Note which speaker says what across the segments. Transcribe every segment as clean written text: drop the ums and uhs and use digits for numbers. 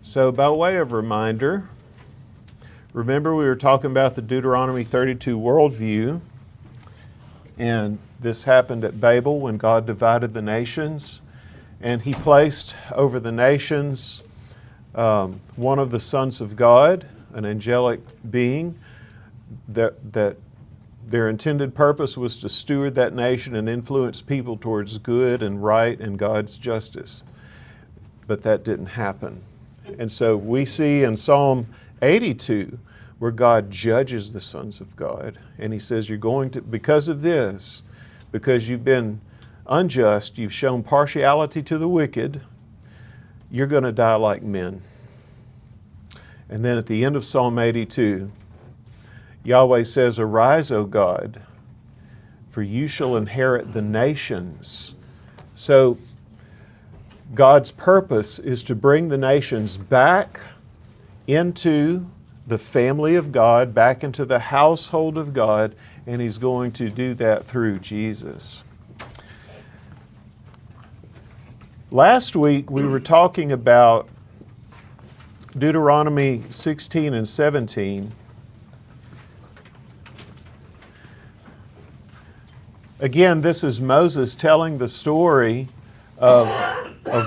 Speaker 1: So by way of reminder, remember we were talking about the Deuteronomy 32 worldview, and this happened at Babel when God divided the nations, and He placed over the nations one of the sons of God, an angelic being, that their intended purpose was to steward that nation and influence people towards good and right and God's justice. But that didn't happen. And so we see in Psalm 82 where God judges the sons of God. And He says, you're going to, because of this, because you've been unjust, you've shown partiality to the wicked, you're going to die like men. And then at the end of Psalm 82, Yahweh says, arise, O God, for you shall inherit the nations. So God's purpose is to bring the nations back into the family of God, back into the household of God, and He's going to do that through Jesus. Last week we were talking about Deuteronomy 16 and 17. Again, this is Moses telling the story of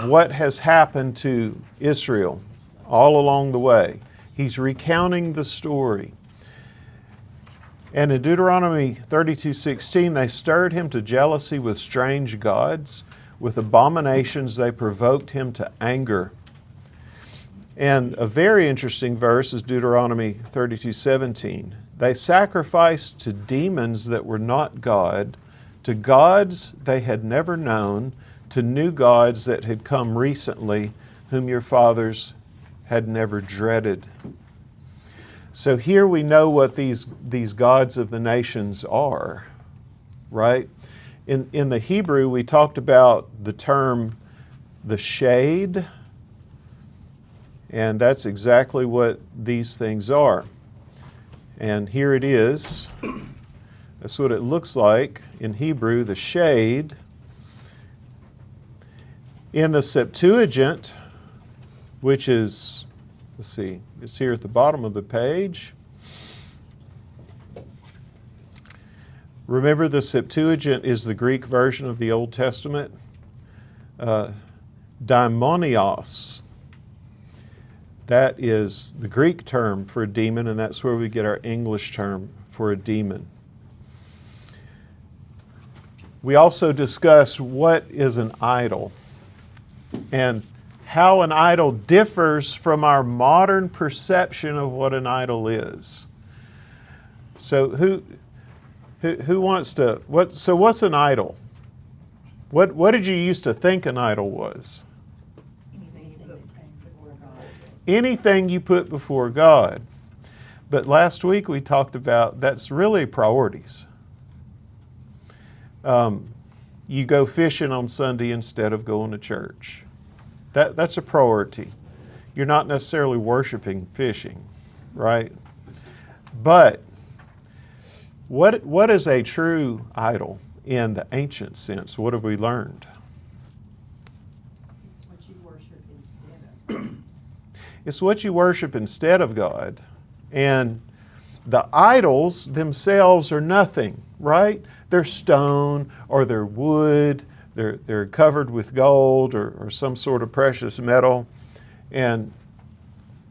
Speaker 1: what has happened to Israel all along the way. He's recounting the story. And in Deuteronomy 32:16, they stirred him to jealousy with strange gods. With abominations they provoked him to anger. And a very interesting verse is Deuteronomy 32:17. They sacrificed to demons that were not God, to gods they had never known, to new gods that had come recently, whom your fathers had never dreaded. So here we know what these gods of the nations are, right? In the Hebrew, we talked about the term the shade, and that's exactly what these things are. And here it is. That's what it looks like in Hebrew, the shade. In the Septuagint, which is, let's see, it's here at the bottom of the page. Remember, the Septuagint is the Greek version of the Old Testament. Daimonios. That is the Greek term for a demon, and that's where we get our English term for a demon. We also discussed what is an idol and how an idol differs from our modern perception of what an idol is. So who wants to, what's an idol? What did you used to think an idol was? Anything you put before God. But last week we talked about that's really priorities. You go fishing on Sunday instead of going to church. That's a priority. You're not necessarily worshiping fishing, right? But what is a true idol in the ancient sense? What have we learned?
Speaker 2: What you worship instead of.
Speaker 1: It's what you worship instead of God. And the idols themselves are nothing, right? They're stone or they're wood. They're covered with gold or some sort of precious metal. And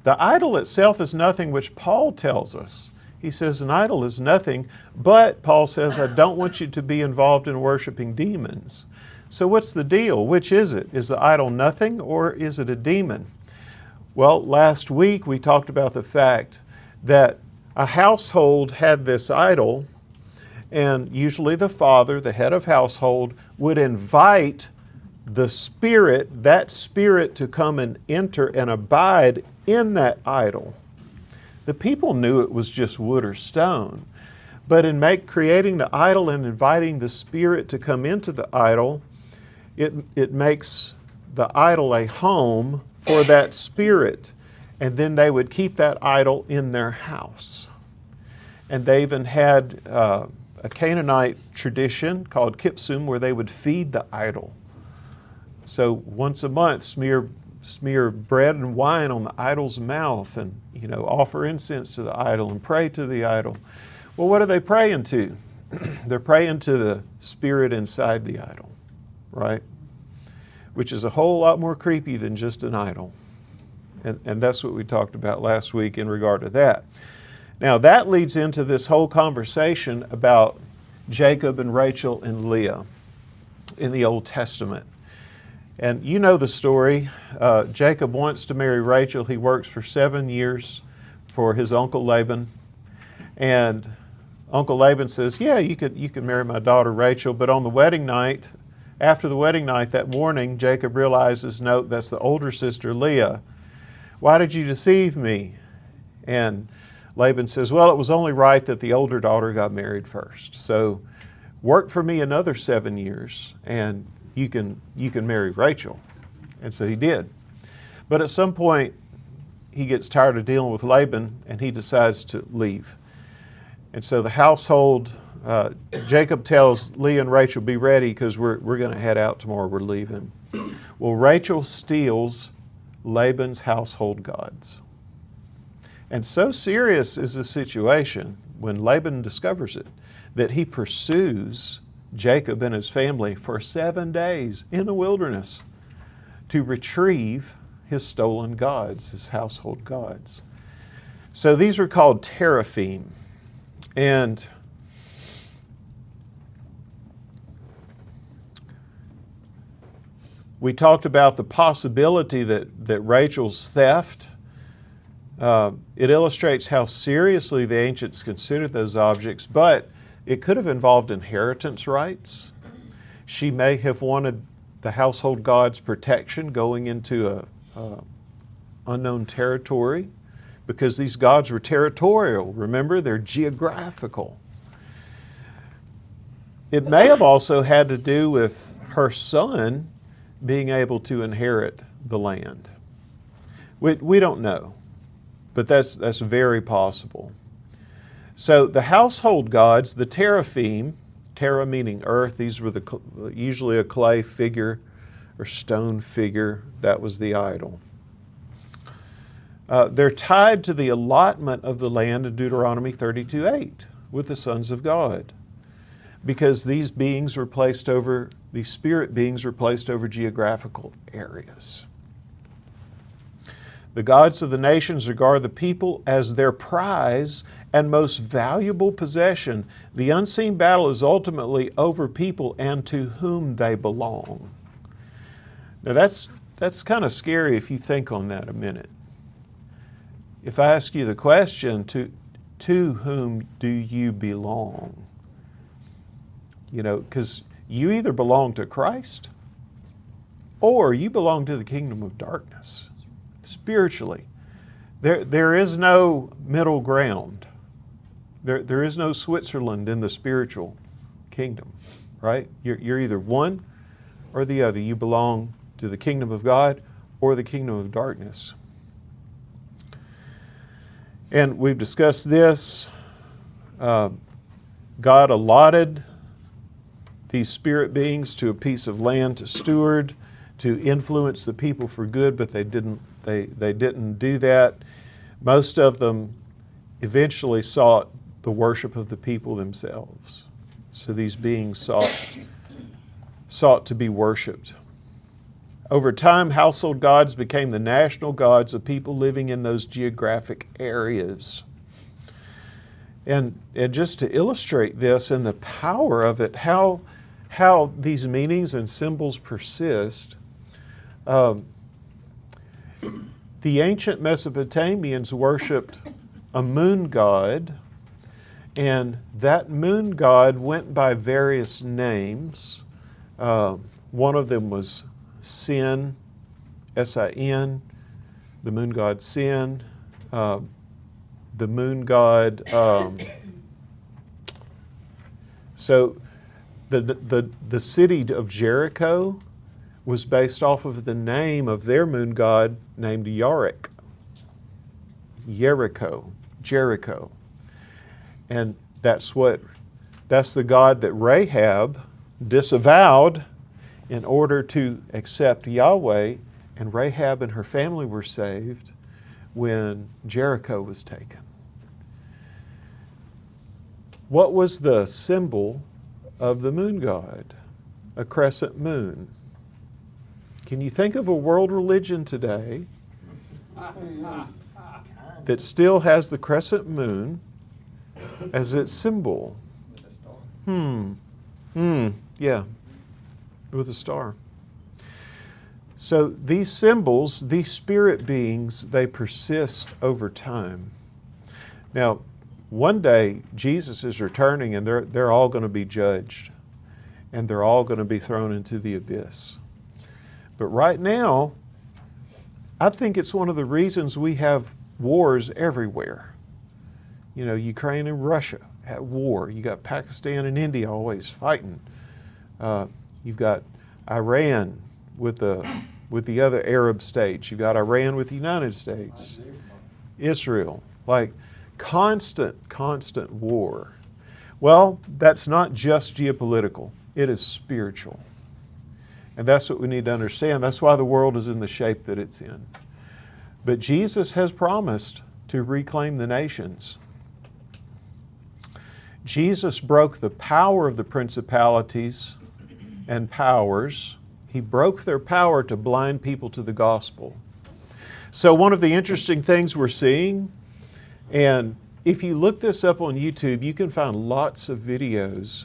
Speaker 1: the idol itself is nothing, which Paul tells us. He says an idol is nothing, but Paul says, I don't want you to be involved in worshiping demons. So what's the deal? Which is it? Is the idol nothing or is it a demon? Well, last week we talked about the fact that a household had this idol, and usually the father, the head of household, would invite the spirit, that spirit to come and enter and abide in that idol. The people knew it was just wood or stone, but in creating the idol and inviting the spirit to come into the idol, it makes the idol a home for that spirit, and then they would keep that idol in their house. And they even had a Canaanite tradition called kipsum where they would feed the idol. So once a month, smear smear bread and wine on the idol's mouth and, offer incense to the idol and pray to the idol. Well, what are they praying to? They're praying to the spirit inside the idol, right? Which is a whole lot more creepy than just an idol. And that's what we talked about last week in regard to that. Now, that leads into this whole conversation about Jacob and Rachel and Leah in the Old Testament. And you know the story. Jacob wants to marry Rachel. He works for 7 years for his uncle Laban. And Uncle Laban says, yeah, you can marry my daughter Rachel. But on the wedding night, after the wedding night that morning, Jacob realizes, no, that's the older sister Leah. Why did you deceive me? And Laban says, well, it was only right that the older daughter got married first. So work for me another 7 years and you can marry Rachel. And so he did. But at some point, he gets tired of dealing with Laban and he decides to leave. And so the household, Jacob tells Leah and Rachel, be ready because we're going to head out tomorrow. We're leaving. Well, Rachel steals Laban's household gods. And so serious is the situation when Laban discovers it that he pursues Jacob and his family for 7 days in the wilderness to retrieve his stolen gods, his household gods. So these are called teraphim. And we talked about the possibility that Rachel's theft, it illustrates how seriously the ancients considered those objects, but it could have involved inheritance rights. She may have wanted the household god's protection going into a unknown territory because these gods were territorial. Remember, they're geographical. It may have also had to do with her son being able to inherit the land. We don't know, but that's very possible. So the household gods, the teraphim, Terra meaning earth, these were usually a clay figure or stone figure. That was the idol. They're tied to the allotment of the land in Deuteronomy 32:8 with the sons of God, because these spirit beings were placed over geographical areas. The gods of the nations regard the people as their prize and most valuable possession. The unseen battle is ultimately over people and to whom they belong. Now that's kind of scary if you think on that a minute. If I ask you the question, to whom do you belong? Because you either belong to Christ or you belong to the kingdom of darkness. Spiritually. There is no middle ground. There is no Switzerland in the spiritual kingdom, right? You're either one or the other. You belong to the kingdom of God or the kingdom of darkness. And we've discussed this. God allotted these spirit beings to a piece of land to steward, to influence the people for good, but they didn't do that. Most of them eventually sought the worship of the people themselves. So these beings sought to be worshiped. Over time, household gods became the national gods of people living in those geographic areas. And just to illustrate this and the power of it, how these meanings and symbols persist, the ancient Mesopotamians worshipped a moon god, and that moon god went by various names. One of them was Sin, S-I-N, the moon god Sin, the moon god. So the city of Jericho was based off of the name of their moon god named Yarick. Jericho. And that's the god that Rahab disavowed in order to accept Yahweh And Rahab and her family were saved when Jericho was taken. What was the symbol of the moon god? A crescent moon. Can you think of a world religion today that still has the crescent moon as its symbol? Yeah, with a star. So these symbols, these spirit beings, they persist over time. Now, one day Jesus is returning and they're all going to be judged and they're all going to be thrown into the abyss. But right now, I think it's one of the reasons we have wars everywhere. You know, Ukraine and Russia at war. You got Pakistan and India always fighting. You've got Iran with the other Arab states. You've got Iran with the United States. Israel. Like constant war. Well, that's not just geopolitical. It is spiritual. And that's what we need to understand. That's why the world is in the shape that it's in. But Jesus has promised to reclaim the nations. Jesus broke the power of the principalities and powers. He broke their power to blind people to the gospel. So one of the interesting things we're seeing, and if you look this up on YouTube, you can find lots of videos.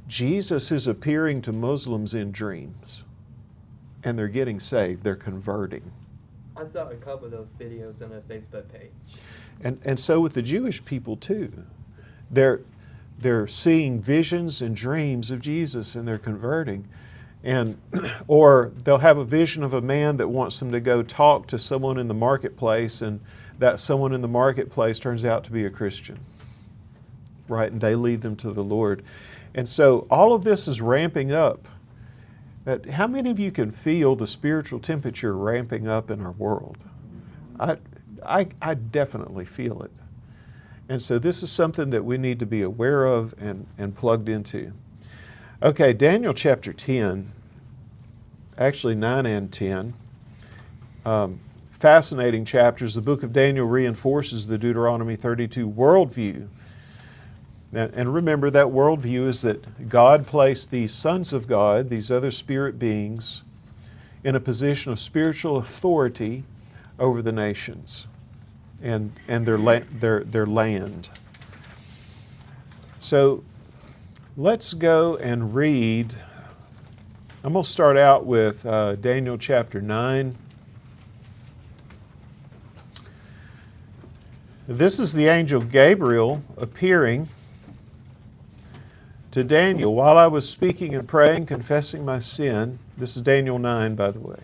Speaker 1: Jesus is appearing to Muslims in dreams, and they're getting saved, they're converting.
Speaker 3: I saw a couple of those videos on their Facebook page.
Speaker 1: And so with the Jewish people too. They're seeing visions and dreams of Jesus and they're converting. And or they'll have a vision of a man that wants them to go talk to someone in the marketplace, and that someone in the marketplace turns out to be a Christian. Right? And they lead them to the Lord. And so all of this is ramping up. How many of you can feel the spiritual temperature ramping up in our world? I definitely feel it. And so this is something that we need to be aware of and plugged into. Okay, Daniel chapter 10, actually 9 and 10. Fascinating chapters. The book of Daniel reinforces the Deuteronomy 32 worldview. And remember, that worldview is that God placed these sons of God, these other spirit beings, in a position of spiritual authority over the nations and their land. So let's go and read. I'm going to start out with Daniel chapter 9. This is the angel Gabriel appearing to Daniel while I was speaking and praying, confessing my sin. This is Daniel 9, by the way.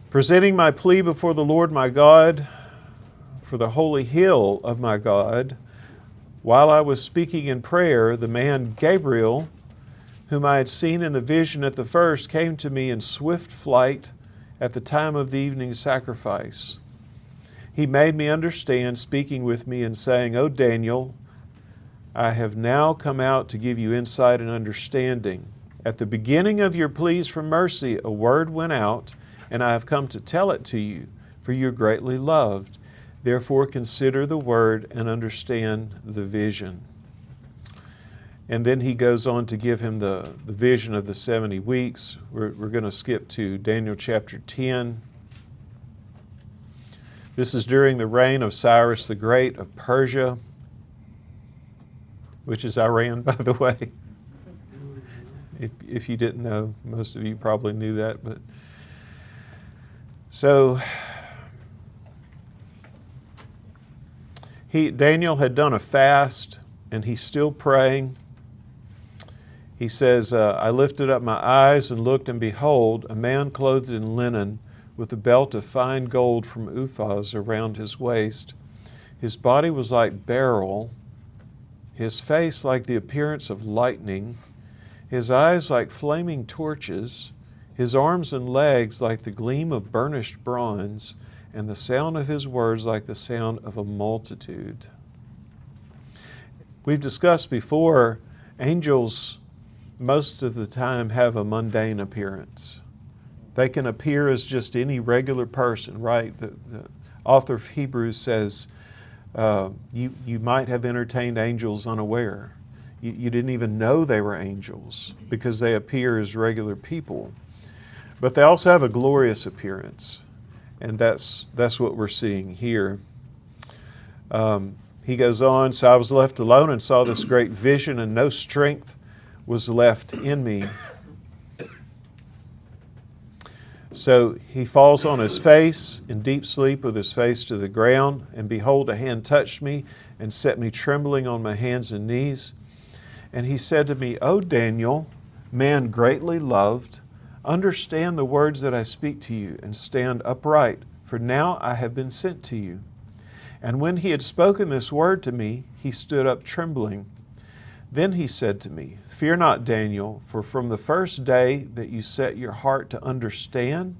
Speaker 1: Presenting my plea before the Lord my God for the holy hill of my God. While I was speaking in prayer, the man Gabriel, whom I had seen in the vision at the first, came to me in swift flight at the time of the evening sacrifice. He made me understand, speaking with me and saying, O Daniel, I have now come out to give you insight and understanding. At the beginning of your pleas for mercy, a word went out, and I have come to tell it to you, for you are greatly loved. Therefore consider the word and understand the vision. And then he goes on to give him the vision of the 70 weeks. We're going to skip to Daniel chapter 10. This is during the reign of Cyrus the Great of Persia, which is Iran, by the way. If you didn't know, most of you probably knew that. But so Daniel had done a fast, and he's still praying. He says, I lifted up my eyes and looked, and behold, a man clothed in linen with a belt of fine gold from Uphaz around his waist. His body was like beryl, his face like the appearance of lightning, his eyes like flaming torches, his arms and legs like the gleam of burnished bronze, and the sound of his words like the sound of a multitude. We've discussed before, angels most of the time have a mundane appearance. They can appear as just any regular person, right? The author of Hebrews says, you might have entertained angels unaware. You didn't even know they were angels because they appear as regular people. But they also have a glorious appearance, and that's what we're seeing here. He goes on, so I was left alone and saw this great vision, and no strength was left in me. So he falls on his face in deep sleep with his face to the ground, and behold, a hand touched me and set me trembling on my hands and knees. And he said to me, O Daniel, man greatly loved, understand the words that I speak to you, and stand upright, for now I have been sent to you. And when he had spoken this word to me, he stood up trembling. Then he said to me, Fear not, Daniel, for from the first day that you set your heart to understand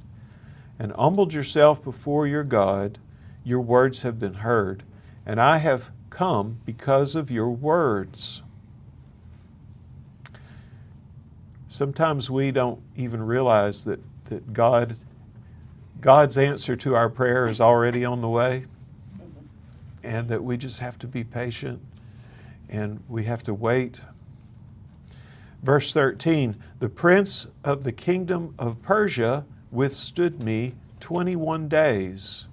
Speaker 1: and humbled yourself before your God, your words have been heard, and I have come because of your words. Sometimes we don't even realize that God's answer to our prayer is already on the way, and that we just have to be patient and we have to wait. Verse 13, the prince of the kingdom of Persia withstood me 21 days.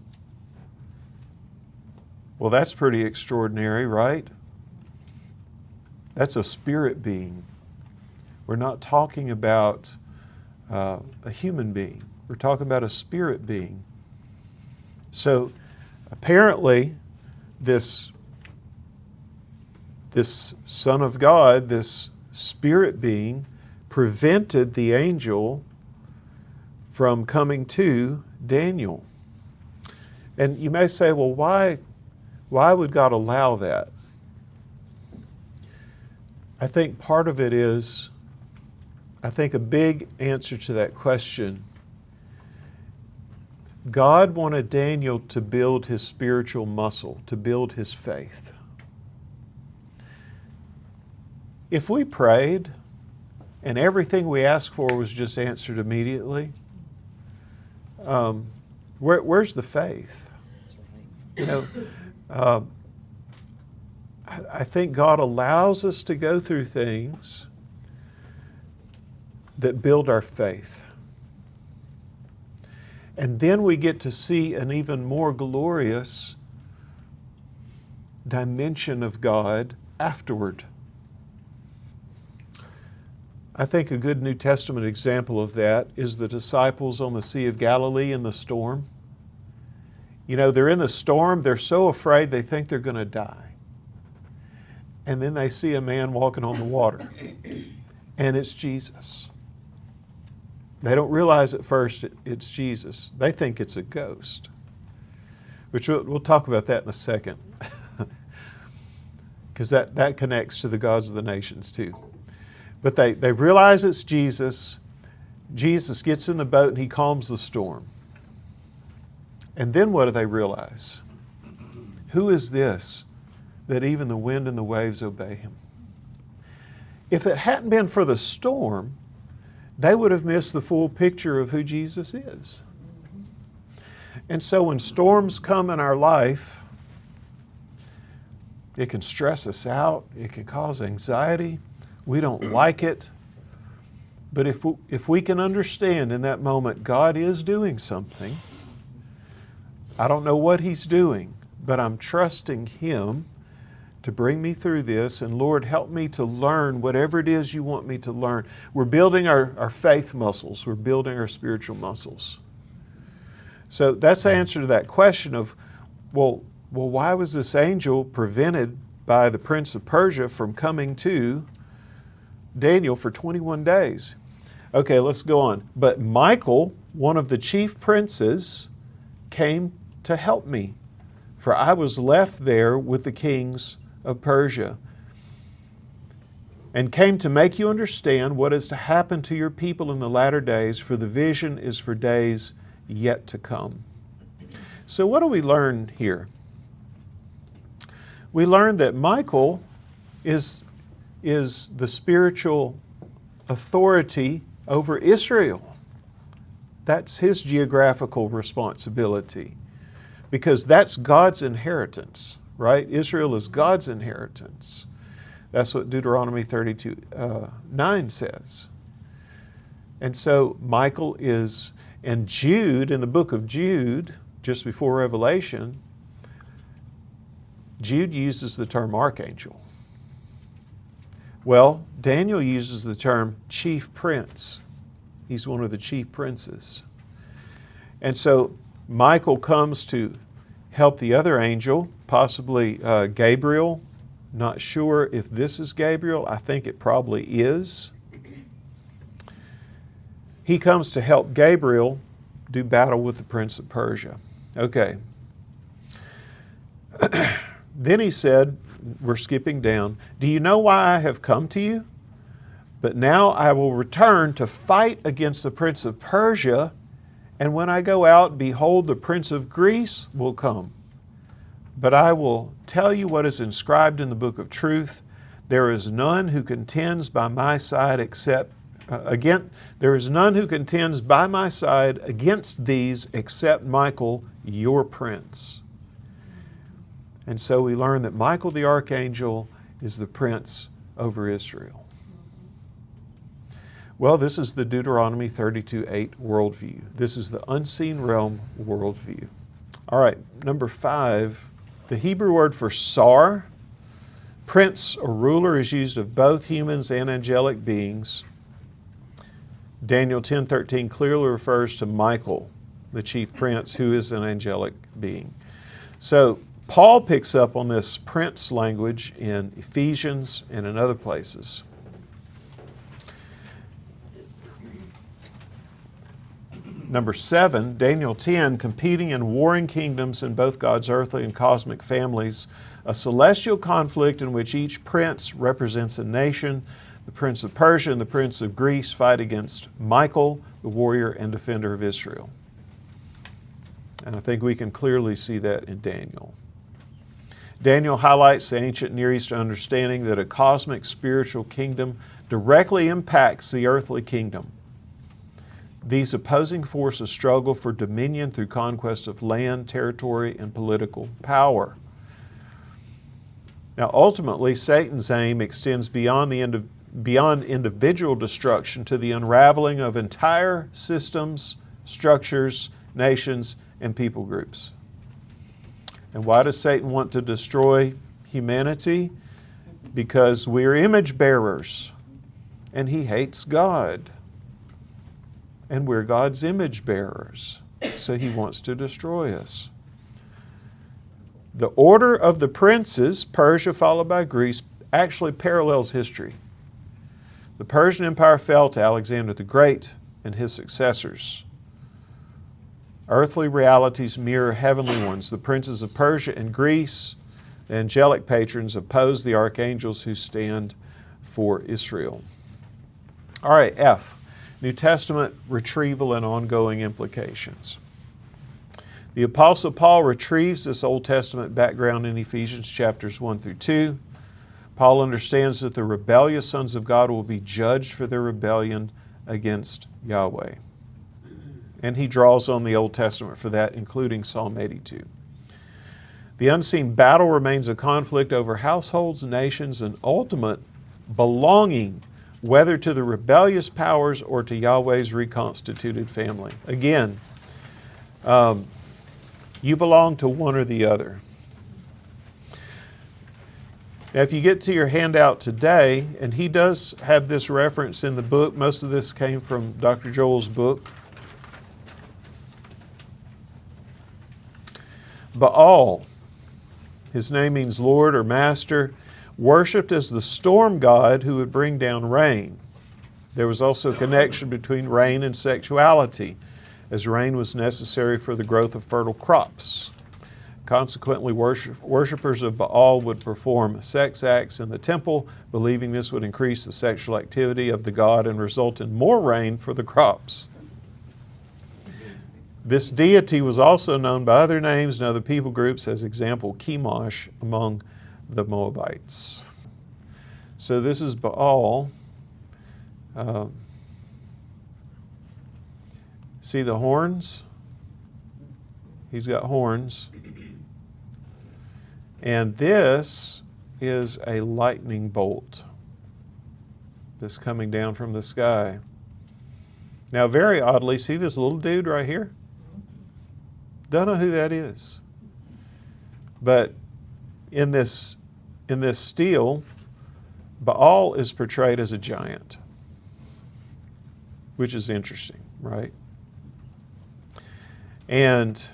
Speaker 1: Well, that's pretty extraordinary, right? That's a spirit being. We're not talking about a human being. We're talking about a spirit being. So apparently this Son of God, this spirit being, prevented the angel from coming to Daniel. And you may say, well, why would God allow that? I think part of it is, I think a big answer to that question, God wanted Daniel to build his spiritual muscle, to build his faith. If we prayed and everything we asked for was just answered immediately, where's the faith? You know, I think God allows us to go through things that build our faith. And then we get to see an even more glorious dimension of God afterward. I think a good New Testament example of that is the disciples on the Sea of Galilee in the storm. You know, they're in the storm, they're so afraid they think they're going to die. And then they see a man walking on the water, and it's Jesus. They don't realize at first it's Jesus. They think it's a ghost, which we'll talk about that in a second, because that connects to the gods of the nations too. But they realize it's Jesus. Jesus gets in the boat and he calms the storm. And then what do they realize? Who is this that even the wind and the waves obey him? If it hadn't been for the storm, they would have missed the full picture of who Jesus is. And so when storms come in our life, it can stress us out. It can cause anxiety. We don't like it. But if we can understand in that moment God is doing something, I don't know what He's doing, but I'm trusting Him to bring me through this, and Lord, help me to learn whatever it is you want me to learn. We're building our faith muscles. We're building our spiritual muscles. So that's the answer to that question of, well, why was this angel prevented by the prince of Persia from coming to Daniel for 21 days? Okay, let's go on. But Michael, one of the chief princes, came to help me, for I was left there with the kings of Persia, and came to make you understand what is to happen to your people in the latter days, for the vision is for days yet to come. So what do we learn here? We learn that Michael is the spiritual authority over Israel. That's his geographical responsibility, because that's God's inheritance, right? Israel is God's inheritance. That's what Deuteronomy 32:9 says. And so Michael is, and Jude, in the book of Jude, just before Revelation, Jude uses the term archangel. Well, Daniel uses the term chief prince. He's one of the chief princes. And so Michael comes to help the other angel, possibly Gabriel. Not sure if this is Gabriel. I think it probably is. He comes to help Gabriel do battle with the prince of Persia. Okay. Then he said, we're skipping down, do you know why I have come to you? But now I will return to fight against the prince of Persia, and when I go out, behold, the prince of Greece will come. But I will tell you what is inscribed in the book of truth. There is none who contends by my side there is none who contends by my side against these except Michael, your prince. And so we learn that Michael the archangel is the prince over Israel. Well, this is the Deuteronomy 32:8 worldview. This is the unseen realm worldview. All right, number 5, the Hebrew word for sar, prince or ruler, is used of both humans and angelic beings. Daniel 10:13 clearly refers to Michael, the chief prince, who is an angelic being. So Paul picks up on this prince language in Ephesians and in other places. Number 7, Daniel 10, competing and warring kingdoms in both God's earthly and cosmic families, a celestial conflict in which each prince represents a nation. The prince of Persia and the prince of Greece fight against Michael, the warrior and defender of Israel. And I think we can clearly see that in Daniel. Daniel highlights the ancient Near Eastern understanding that a cosmic spiritual kingdom directly impacts the earthly kingdom. These opposing forces struggle for dominion through conquest of land, territory, and political power. Now, ultimately, Satan's aim extends beyond individual destruction to the unraveling of entire systems, structures, nations, and people groups. And why does Satan want to destroy humanity? Because we're image bearers, and he hates God. And we're God's image bearers, so he wants to destroy us. The order of the princes, Persia followed by Greece, actually parallels history. The Persian Empire fell to Alexander the Great and his successors. Earthly realities mirror heavenly ones. The princes of Persia and Greece, the angelic patrons, oppose the archangels who stand for Israel. All right, F, New Testament retrieval and ongoing implications. The Apostle Paul retrieves this Old Testament background in Ephesians chapters 1 through 2. Paul understands that the rebellious sons of God will be judged for their rebellion against Yahweh. And he draws on the Old Testament for that, including Psalm 82. The unseen battle remains a conflict over households, nations, and ultimate belonging, whether to the rebellious powers or to Yahweh's reconstituted family. Again, you belong to one or the other. Now, if you get to your handout today, and he does have this reference in the book, most of this came from Dr. Joel's book. Baal, his name means Lord or Master, worshipped as the storm god who would bring down rain. There was also a connection between rain and sexuality, as rain was necessary for the growth of fertile crops. Consequently, worshipers of Baal would perform sex acts in the temple, believing this would increase the sexual activity of the god and result in more rain for the crops. This deity was also known by other names and other people groups, as example, Chemosh among the Moabites. So this is Baal. See the horns? He's got horns. And this is a lightning bolt that's coming down from the sky. Now, very oddly, see this little dude right here? Don't know who that is. But in this stele, Baal is portrayed as a giant, which is interesting, right? And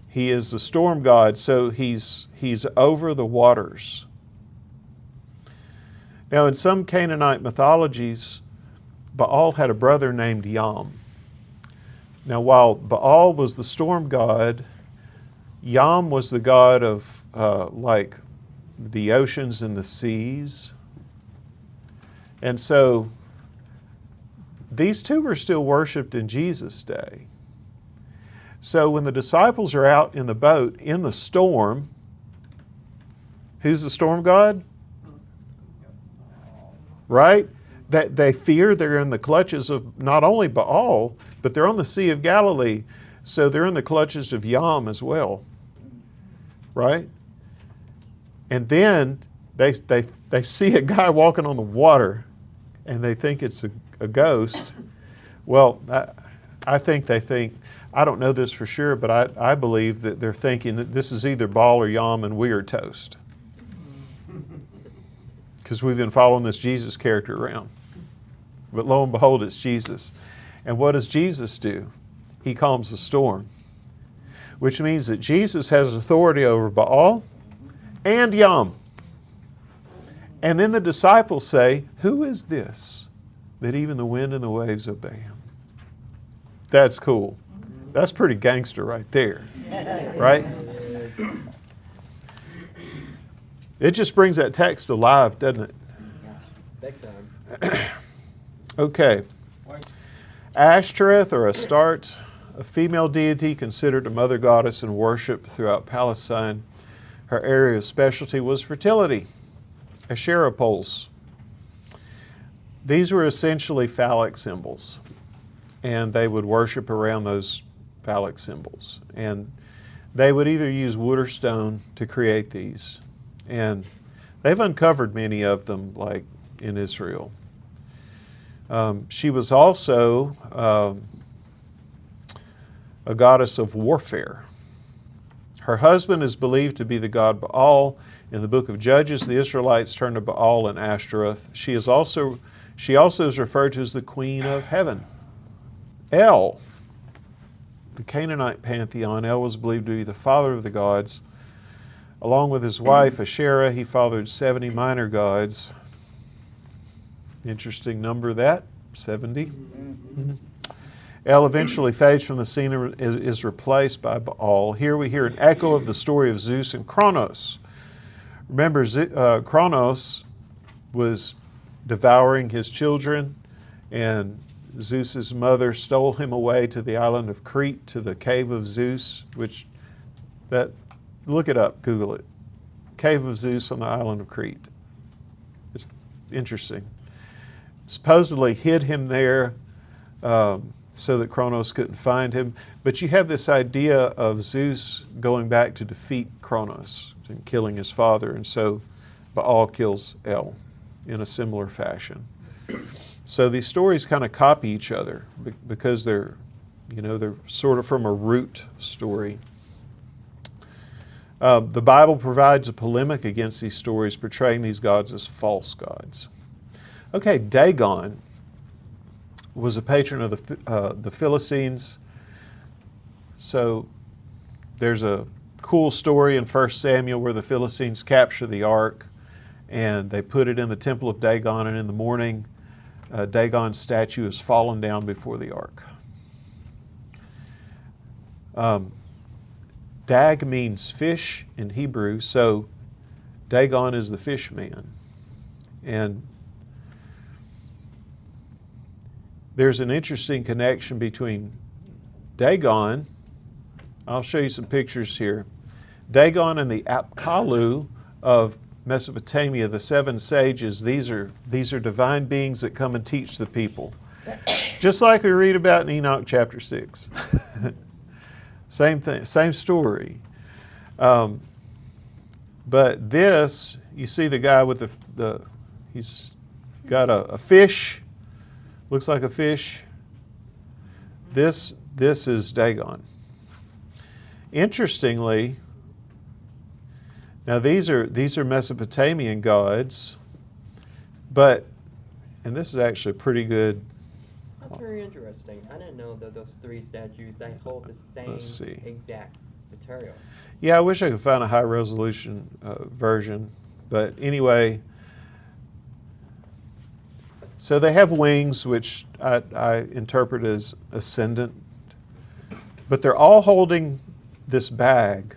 Speaker 1: he is the storm god, so he's over the waters. Now, in some Canaanite mythologies, Baal had a brother named Yam. Now, while Baal was the storm god, Yam was the god of like the oceans and the seas. And so these two were still worshipped in Jesus' day. So when the disciples are out in the boat in the storm, who's the storm god? Right? That they fear they're in the clutches of not only Baal, but they're on the Sea of Galilee, so they're in the clutches of Yam as well. Right? And then they see a guy walking on the water and they think it's a ghost. Well, I think they think, I don't know this for sure, but I believe that they're thinking that this is either Baal or Yam and we are toast. Because we've been following this Jesus character around. But lo and behold, it's Jesus. And what does Jesus do? He calms the storm. Which means that Jesus has authority over Baal and Yam. And then the disciples say, who is this that even the wind and the waves obey him? That's cool. That's pretty gangster right there. Right? It just brings that text alive, doesn't it?
Speaker 3: Big time.
Speaker 1: Okay. Ashtoreth or Astarte, a female deity considered a mother goddess in worship throughout Palestine. Her area of specialty was fertility. Asherah poles. These were essentially phallic symbols, and they would worship around those phallic symbols. And they would either use wood or stone to create these. And they've uncovered many of them, like in Israel. She was also a goddess of warfare. Her husband is believed to be the god Baal. In the book of Judges, the Israelites turned to Baal and Ashtoreth. She also is referred to as the queen of heaven. El, the Canaanite pantheon, El was believed to be the father of the gods. Along with his wife Asherah, he fathered 70 minor gods. Interesting number that, 70. Mm-hmm. El eventually fades from the scene and is replaced by Baal. Here we hear an echo of the story of Zeus and Kronos. Remember, Kronos was devouring his children, and Zeus's mother stole him away to the island of Crete, to the cave of Zeus, look it up, Google it. Cave of Zeus on the island of Crete. It's interesting. Supposedly hid him there so that Kronos couldn't find him. But you have this idea of Zeus going back to defeat Kronos and killing his father. And so Baal kills El in a similar fashion. So these stories kind of copy each other because they're sort of from a root story. The Bible provides a polemic against these stories, portraying these gods as false gods. Okay, Dagon was a patron of the Philistines. So there's a cool story in 1 Samuel where the Philistines capture the ark and they put it in the temple of Dagon, and in the morning Dagon's statue is fallen down before the ark. Dag means fish in Hebrew, so Dagon is the fish man. And there's an interesting connection between Dagon, I'll show you some pictures here, Dagon and the Apkallu of Mesopotamia, the 7 sages. These are divine beings that come and teach the people. Just like we read about in Enoch chapter 6. Same thing, same story. But this, you see the guy with he's got a fish, looks like a fish. This is Dagon. Interestingly, now these are Mesopotamian gods, but, and this is actually a pretty good.
Speaker 3: That's very interesting. I didn't know that those three statues, they hold the same exact material.
Speaker 1: Yeah, I wish I could find a high resolution version, but anyway, so they have wings, which I interpret as ascendant, but they're all holding this bag.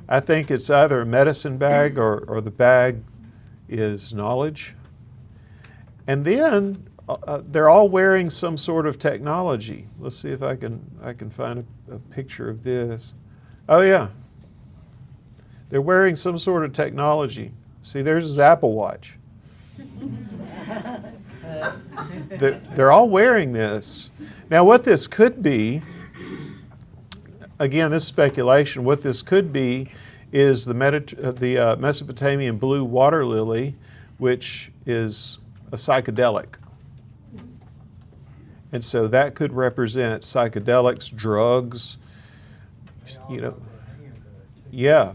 Speaker 1: I think it's either a medicine bag or the bag is knowledge. And then they're all wearing some sort of technology. Let's see if I can find a picture of this. Oh yeah. They're wearing some sort of technology. See, there's his Apple Watch. They're all wearing this. Now what this could be, again, this is speculation, what this could be is the Mesopotamian blue water lily, which is a psychedelic. And so that could represent psychedelics, drugs, you know. Yeah.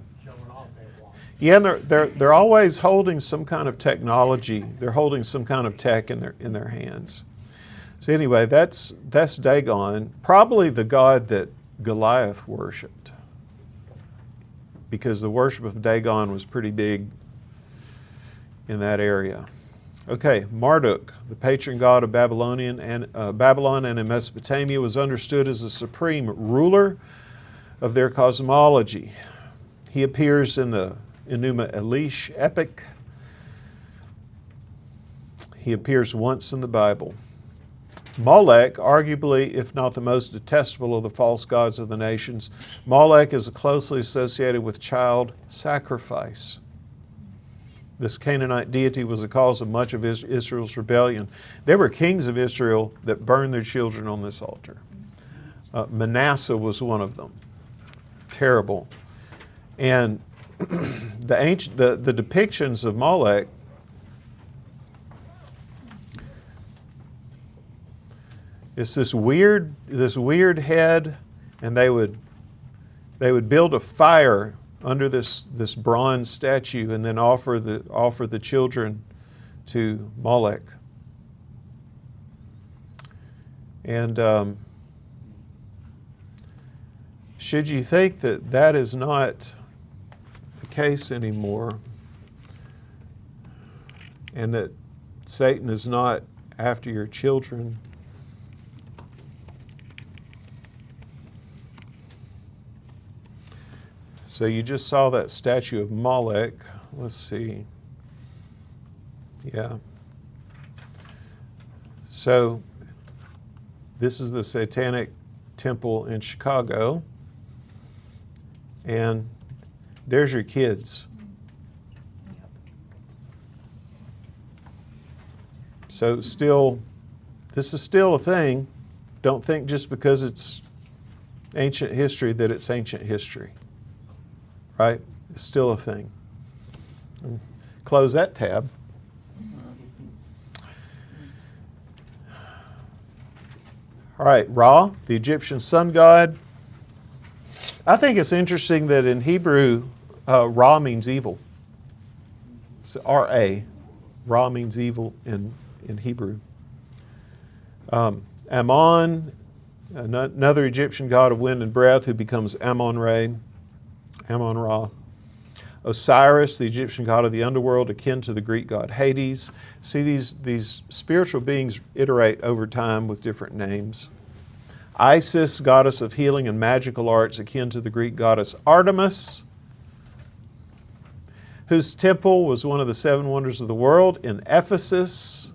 Speaker 1: Yeah, and they're always holding some kind of technology. They're holding some kind of tech in their hands. So anyway, that's Dagon, probably the god that Goliath worshipped, because the worship of Dagon was pretty big in that area. Okay, Marduk, the patron god of Babylon and in Mesopotamia, was understood as the supreme ruler of their cosmology. He appears in the Enuma Elish epic. He appears once in the Bible. Molech, arguably, if not the most detestable of the false gods of the nations, Molech is closely associated with child sacrifice. This Canaanite deity was the cause of much of Israel's rebellion. There were kings of Israel that burned their children on this altar. Manasseh was one of them. Terrible. And the depictions of Molech, it's this weird head, and they would build a fire under this bronze statue and then offer the children to Molech. And should you think that is not the case anymore, and that Satan is not after your children, so you just saw that statue of Molech. Let's see. Yeah. So this is the Satanic Temple in Chicago. And there's your kids. So this is still a thing. Don't think just because it's ancient history that it's ancient history. Right? It's still a thing. Close that tab. All right, Ra, the Egyptian sun god. I think it's interesting that in Hebrew, Ra means evil. It's R-A. Ra means evil in Hebrew. Ammon, another Egyptian god of wind and breath who becomes Ammon-Ra. Ammon-Ra. Osiris, the Egyptian god of the underworld, akin to the Greek god Hades. See, these spiritual beings iterate over time with different names. Isis, goddess of healing and magical arts, akin to the Greek goddess Artemis, whose temple was one of the 7 wonders of the world in Ephesus.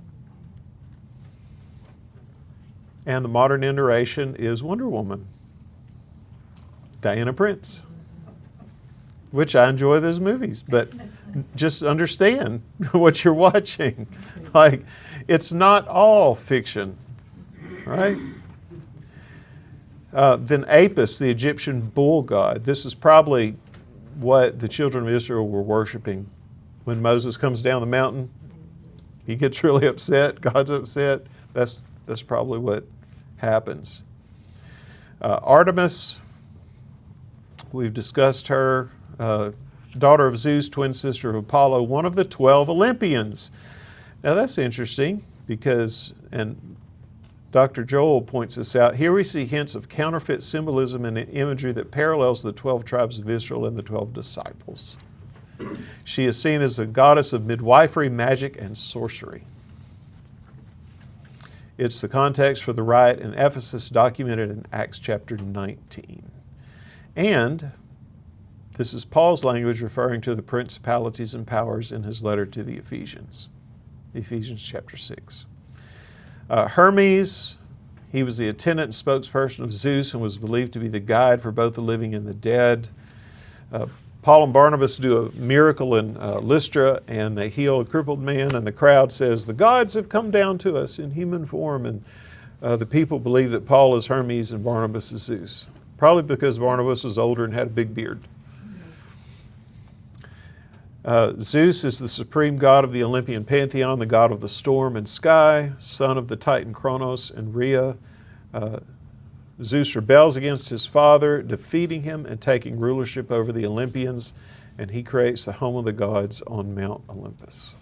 Speaker 1: And the modern iteration is Wonder Woman, Diana Prince. which I enjoy those movies, but just understand what you're watching. Like, it's not all fiction, right? Then Apis, the Egyptian bull god. This is probably what the children of Israel were worshiping. When Moses comes down the mountain, he gets really upset, God's upset. That's probably what happens. Artemis, we've discussed her, daughter of Zeus, twin sister of Apollo, one of the 12 Olympians. Now that's interesting because, and Dr. Joel points this out, here we see hints of counterfeit symbolism and imagery that parallels the 12 tribes of Israel and the 12 disciples. She is seen as a goddess of midwifery, magic, and sorcery. It's the context for the riot in Ephesus documented in Acts chapter 19. And this is Paul's language referring to the principalities and powers in his letter to the Ephesians chapter 6. Hermes, he was the attendant and spokesperson of Zeus and was believed to be the guide for both the living and the dead. Paul and Barnabas do a miracle in Lystra, and they heal a crippled man, and the crowd says, the gods have come down to us in human form, and the people believe that Paul is Hermes and Barnabas is Zeus. Probably because Barnabas was older and had a big beard. Zeus is the supreme god of the Olympian pantheon, the god of the storm and sky, son of the Titan Kronos and Rhea. Zeus rebels against his father, defeating him and taking rulership over the Olympians, and he creates the home of the gods on Mount Olympus.